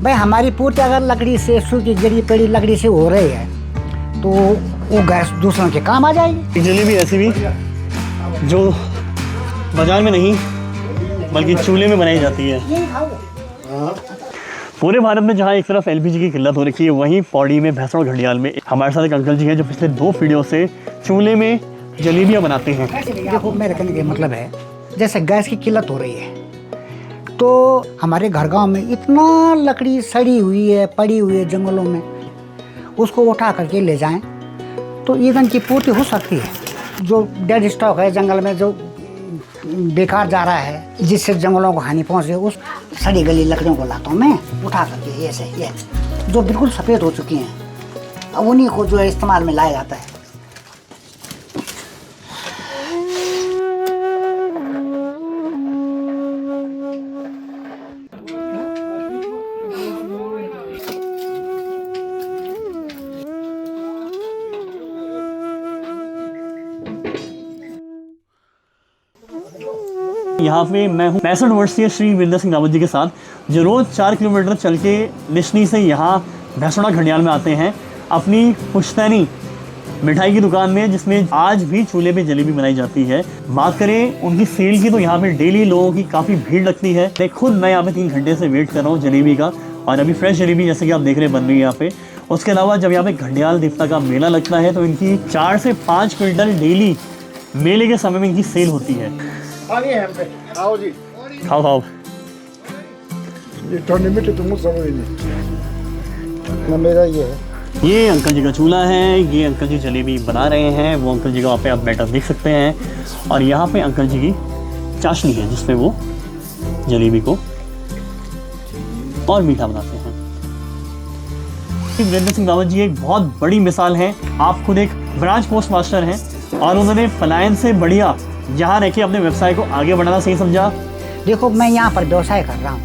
भाई हमारी पूर्ति अगर लकड़ी से सूखी जड़ी पेड़ी लकड़ी से हो रही है तो वो गैस दूसरों के काम आ जाएगी। जलेबी ऐसी भी जो बाजार में नहीं बल्कि चूल्हे में बनाई जाती है। पूरे भारत में जहाँ एक तरफ एलपीजी की किल्लत हो रखी है, वहीं पौड़ी में भैंसवाड़ा घड़ियाल में हमारे साथ एक अंकल जी हैं जो पिछले 2 पीढ़ियों से चूल्हे में जलेबियाँ बनाते हैं। देखो मेरे कहने का मतलब है जैसे गैस की किल्लत हो रही है तो हमारे घर गांव में इतना लकड़ी सड़ी हुई है पड़ी हुई है जंगलों में, उसको उठा करके ले जाएं तो ईंधन की पूर्ति हो सकती है। जो डेड स्टॉक है जंगल में जो बेकार जा रहा है जिससे जंगलों को हानि पहुंच रही है, उस सड़ी गली लकड़ियों को लाता हूँ मैं उठा करके ये जो बिल्कुल सफ़ेद हो चुकी हैं, अब उन्हीं को जो है इस्तेमाल में लाया जाता है। यहाँ पे मैं हूँ 65 वर्षीय श्री वीरेंद्र सिंह रावत जी के साथ, जो रोज़ 4 किलोमीटर चल के निशनी से यहाँ भैंसवाड़ा घड़ियाल में आते हैं अपनी पुश्तैनी मिठाई की दुकान में, जिसमें आज भी चूल्हे पे जलेबी बनाई जाती है। बात करें उनकी सेल की तो यहाँ पे डेली लोगों की काफ़ी भीड़ लगती है। मैं यहाँ पे 3 घंटे से वेट कर रहा हूँ जलेबी का, और अभी फ्रेश जलेबी जैसे कि आप देख रहे हैं बन रही है यहाँ पे। उसके अलावा जब यहाँ पे घड़ियाल देवता का मेला लगता है तो इनकी 4 से 5 क्विंटल डेली मेले के समय में इनकी सेल होती है। आओ जी, खाओ खाओ। ये ठंडी मिट्टी तो मुझसे समझ नहीं मेरा ये है। ये अंकल जी का चूल्हा है, ये अंकल जी जलेबी बना रहे हैं। वो अंकल जी का वहाँ पे आप बैटर देख सकते हैं, और यहाँ पे अंकल जी की चाशनी है जिसमें वो जलेबी को और मीठा बनाते हैं। वीरेंद्र सिंह रावत जी एक बहुत बड़ी मिसाल है। आप खुद एक ब्रांच पोस्ट मास्टर हैं और उन्होंने पलायन से बढ़िया यहाँ रह के अपने व्यवसाय को आगे बढ़ाना सही समझा। देखो मैं यहाँ पर व्यवसाय कर रहा हूँ,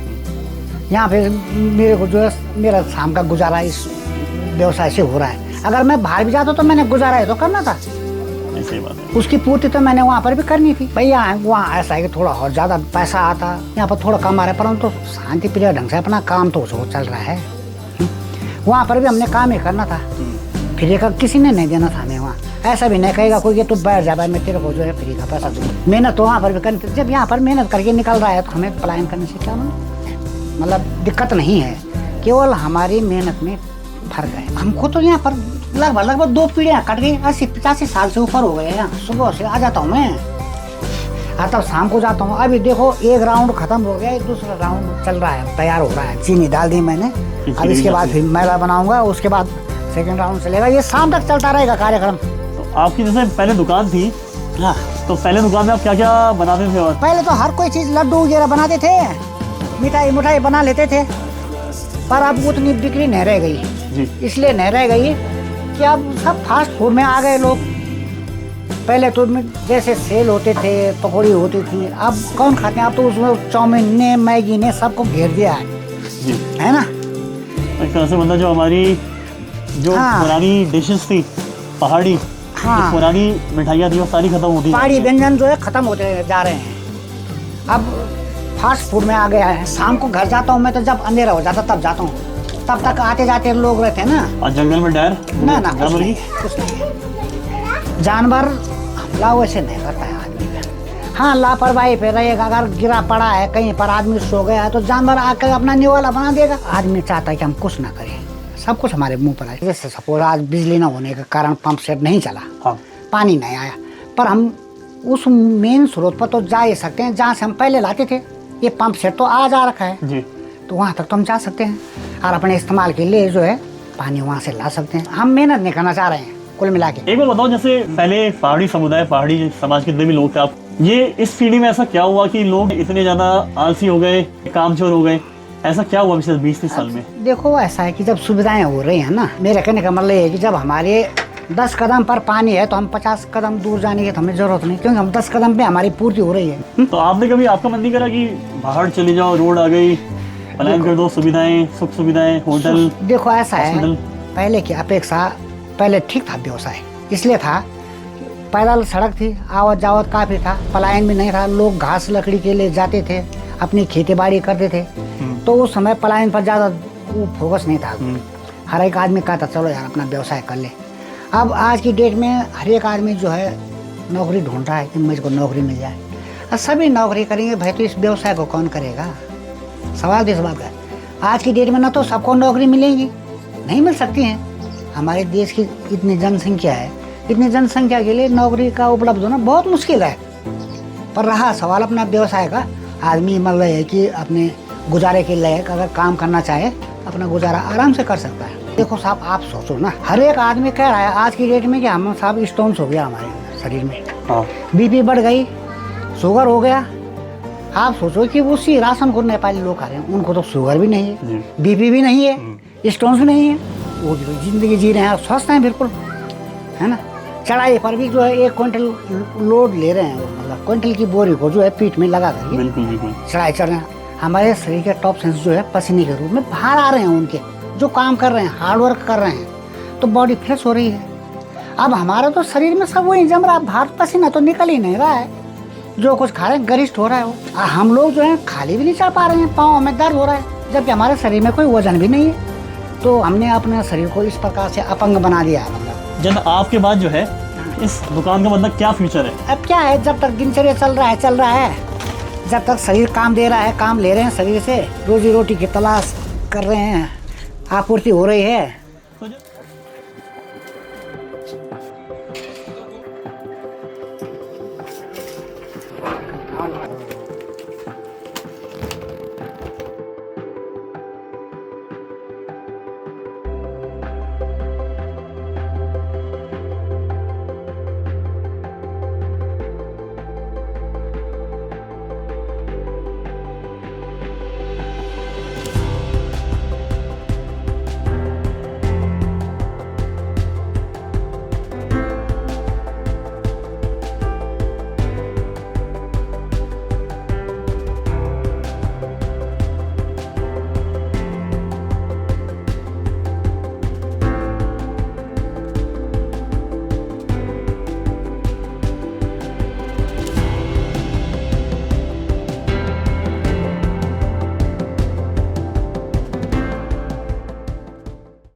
यहाँ पे मेरे को जो है मेरा शाम का गुजारा इस व्यवसाय से हो रहा है। अगर मैं बाहर भी जाता तो मैंने गुजारा है तो करना था, सही बात है। उसकी पूर्ति तो मैंने वहाँ पर भी करनी थी। भाई यहाँ वहाँ ऐसा है कि थोड़ा और ज़्यादा पैसा आता, यहाँ पर थोड़ा कम आ रहा है, परंतु शांति प्रिय ढंग से अपना काम तो चल रहा है। वहाँ पर भी हमने काम ही करना था, फ्री का किसी ने नहीं देना था हमें। वहाँ ऐसा भी नहीं कहेगा कोई कि तू बैठ जा भाई मैं तेरे को जो है फ्री का पैसा दूँ। मेहनत तो वहाँ पर भी करनी थी। जब यहाँ पर मेहनत करके निकल रहा है तो हमें पलायन करने से क्या मतलब दिक्कत नहीं है, केवल हमारी मेहनत में फर्क है। हमको तो यहाँ पर लगभग 2 पीढ़ियाँ कट गई, 80-85 साल से ऊपर हो गए हैं। सुबह से आ जाता हूँ मैं, तब शाम को जाता हूँ। अभी देखो 1 राउंड खत्म हो गया, दूसरा राउंड चल रहा है, तैयार हो रहा है। चीनी डाल दी मैंने, अब इसके बाद फिर मैदा बनाऊंगा, उसके बाद सेकंड राउंड चलेगा। ये शाम तक चलता रहेगा कार्यक्रम। तो आपकी जैसे पहले दुकान थी, हाँ, तो पहले दुकान में आप क्या क्या बनाते थे? और पहले तो हर कोई चीज़ लड्डू वगैरह बनाते थे, मिठाई बना लेते थे, पर अब उतनी बिक्री नहीं रह गई जी। इसलिए नहीं रह गई कि अब सब फास्ट फूड में आ गए लोग। पहले तो जैसे सेल होते थे, पकौड़ी होती थी, अब कौन खाते हैं? अब तो उसमें चाउमीन ने मैगी ने सबको घेर दिया है जी, है ना। एक तरह से मतलब जो हमारी जो पुरानी डिशेस थी पहाड़ी, जो पुरानी मिठाइयाँ थी वो सारी खत्म होती, पहाड़ी व्यंजन जो है खत्म होते जा रहे हैं, अब फास्ट फूड में आ गया है। शाम को घर जाता हूँ मैं तो जब अंधेरा हो जाता तब जाता हूँ, तब तक आते जाते लोग रहते हैं ना। और जंगल में डर ना कुछ नहीं है। जानवर हमला वैसे नहीं करता है आदमी पे। हाँ, लापरवाही पे रहेगा। अगर गिरा पड़ा है कहीं पर, आदमी सो गया है तो जानवर आकर अपना निवाला बना देगा। आदमी चाहता है कि हम कुछ ना करें, सब कुछ हमारे मुंह पर आए। जैसे सपोज आज बिजली न होने के कारण पंप सेट नहीं चला, हाँ, पानी नहीं आया, पर हम उस मेन स्रोत पर तो जा ही सकते हैं जहाँ से हम पहले लाते थे। ये पंप सेट तो आज आ रखा है जी, तो वहाँ तक तो हम जा सकते हैं और अपने इस्तेमाल के लिए जो है पानी वहाँ से ला सकते हैं। हम मेहनत नहीं करना चाह रहे हैं कुल मिला के। एक बार बताओ, जैसे पहले पहाड़ी समुदाय, पहाड़ी समाज के जितने भी लोग थे, आप ये इस पीढ़ी में ऐसा क्या हुआ कि लोग इतने ज़्यादा आलसी हो गए, कामचोर हो गए? ऐसा क्या हुआ पिछले 20-30 साल में? देखो ऐसा है कि जब सुविधाएं हो रही हैं ना, मेरे कहने का मतलब ये है कि जब हमारे 10 कदम पर पानी है तो हम 50 कदम दूर जाने की तो हमें जरूरत नहीं, क्योंकि हम 10 कदम पे हमारी पूर्ति हो रही है। तो आपने कभी, आपका मन नहीं करा कि बाहर चले जाओ, रोड आ गई, पलायन कर दो, सुविधाएं, सुख सुविधाएं, होटल? देखो ऐसा है, पहले की अपेक्षा पहले ठीक था व्यवसाय, इसलिए था पैदल सड़क थी, आवत जावत काफ़ी था, पलायन भी नहीं था, लोग घास लकड़ी के लिए जाते थे, अपनी खेती बाड़ी करते थे, तो उस समय पलायन पर ज़्यादा वो फोकस नहीं था। हर एक आदमी कहता चलो यार अपना व्यवसाय कर ले। अब आज की डेट में हर एक आदमी जो है नौकरी ढूंढ रहा है कि मुझको नौकरी मिल जाए। और सभी नौकरी करेंगे भाई तो इस व्यवसाय को कौन करेगा? सवाल इस बात का है। आज की डेट में ना तो सबको नौकरी मिलेगी, नहीं मिल सकती हैं। हमारे देश की इतनी जनसंख्या है, इतनी जनसंख्या के लिए नौकरी का उपलब्ध होना बहुत मुश्किल है। पर रहा सवाल अपना व्यवसाय का, आदमी मतलब है कि अपने गुजारे के लायक अगर काम करना चाहे अपना गुजारा आराम से कर सकता है। देखो साहब आप सोचो ना, हर एक आदमी कह रहा है आज की डेट में कि हम साहब स्टोन्स हो गया हमारे शरीर में, बीपी बढ़ गई, शुगर हो गया। आप सोचो कि उसी राशन को नेपाली लोग खा रहे हैं, उनको तो शुगर भी नहीं है, बीपी भी नहीं है, स्टोन्स भी नहीं है, वो जिंदगी जी रहे हैं, स्वस्थ हैं बिल्कुल, है ना। चढ़ाई पर भी जो है 1 क्विंटल लोड ले रहे हैं, मतलब क्विंटल की बोरी को जो है पीठ में लगा कर चढ़ाई चढ़ रहे हैं। हमारे शरीर के टॉप सेंस जो है पसीने के रूप में बाहर आ रहे हैं, उनके जो काम कर रहे हैं, हार्ड वर्क कर रहे हैं, तो बॉडी फ्रेश हो रही है। अब हमारा तो शरीर में सब वही जम रहा है, बाहर पसीना तो निकल ही नहीं रहा है, जो कुछ खा रहे हैं गरिष्ठ हो रहा है वो। हम लोग जो है खाली भी नहीं चढ़ पा रहे हैं, पाँव में दर्द हो रहा है, जबकि हमारे शरीर में कोई वजन भी नहीं है। तो हमने अपने शरीर को इस प्रकार से अपंग बना दिया है। मतलब जब आपके बाद जो है इस दुकान का मतलब क्या फ्यूचर है? अब क्या है, जब तक दिनचर्या चल रहा है, जब तक शरीर काम दे रहा है, काम ले रहे हैं शरीर से, रोजी रोटी की तलाश कर रहे हैं, आपूर्ति हो रही है,